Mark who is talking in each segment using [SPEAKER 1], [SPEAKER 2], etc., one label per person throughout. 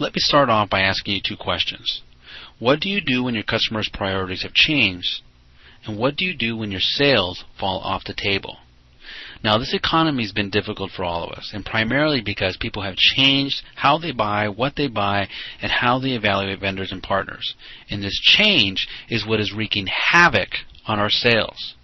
[SPEAKER 1] let me start off by asking you two questions. What do you do when your customers' priorities have changed? And what do you do when your sales fall off the table? Now, this economy has been difficult for all of us, and primarily because people have changed how they buy, what they buy, and how they evaluate vendors and partners. And this change is what is wreaking havoc on our sales.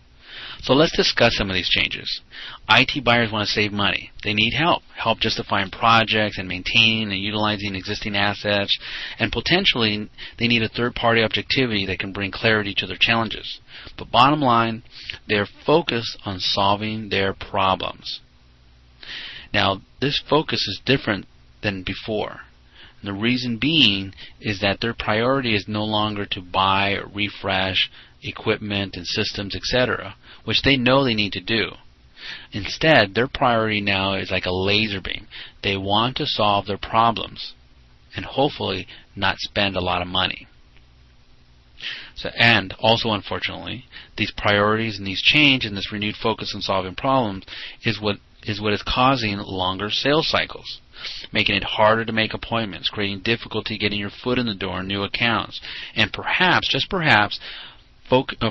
[SPEAKER 1] So let's discuss some of these changes. IT buyers want to save money. They need help justifying projects and maintaining and utilizing existing assets, and potentially they need a third-party objectivity that can bring clarity to their challenges. But bottom line, they're focused on solving their problems. Now, this focus is different than before. The reason being is that their priority is no longer to buy or refresh equipment and systems, etc., which they know they need to do. Instead, their priority now is like a laser beam. They want to solve their problems and hopefully not spend a lot of money. And also, unfortunately, these priorities and these change and this renewed focus on solving problems is what is causing longer sales cycles, making it harder to make appointments, creating difficulty getting your foot in the door in new accounts, and perhaps, just perhaps,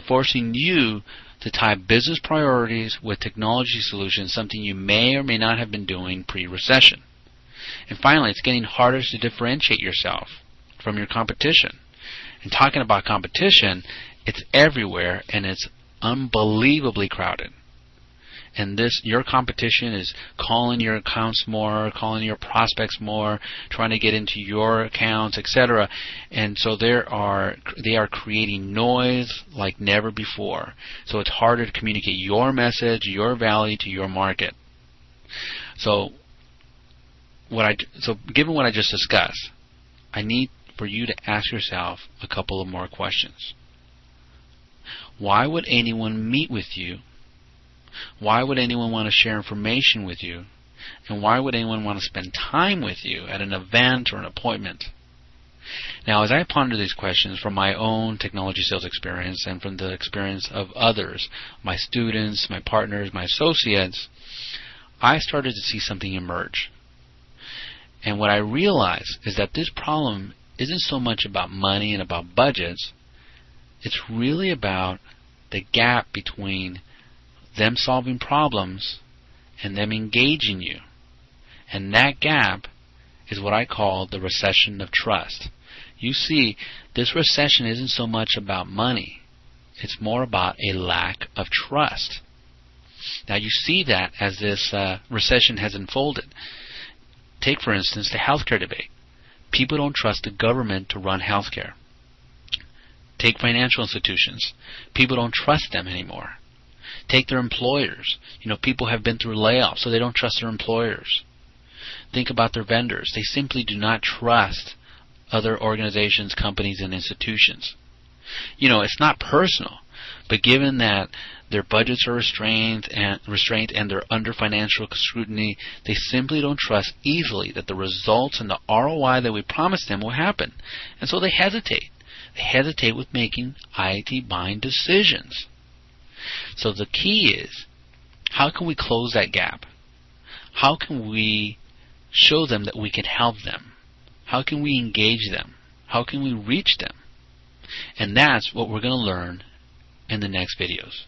[SPEAKER 1] forcing you to tie business priorities with technology solutions, something you may or may not have been doing pre-recession. And finally, it's getting harder to differentiate yourself from your competition. And talking about competition, it's everywhere and it's unbelievably crowded. And your competition is calling your accounts more, calling your prospects more, trying to get into your accounts, etc. And so they are creating noise like never before. So it's harder to communicate your message, your value to your market. So given what I just discussed, I need for you to ask yourself a couple of more questions. Why would anyone meet with you? Why would anyone want to share information with you? And why would anyone want to spend time with you at an event or an appointment? Now, as I ponder these questions from my own technology sales experience and from the experience of others, my students, my partners, my associates, I started to see something emerge. And what I realized is that this problem isn't so much about money and about budgets. It's really about the gap between them solving problems and them engaging you. And that gap is what I call the recession of trust. You see, this recession isn't so much about money. It's more about a lack of trust. Now you see that as this recession has unfolded. Take, for instance, the healthcare debate. People don't trust the government to run healthcare. Take financial institutions. People don't trust them anymore. Take their employers. People have been through layoffs, so they don't trust their employers. Think about their vendors. They simply do not trust other organizations, companies, and institutions. It's not personal, but given that their budgets are restrained and they're under financial scrutiny, they simply don't trust easily that the results and the ROI that we promised them will happen. And so they hesitate. They hesitate with making IT buying decisions. So the key is, how can we close that gap? How can we show them that we can help them? How can we engage them? How can we reach them? And that's what we're going to learn in the next videos.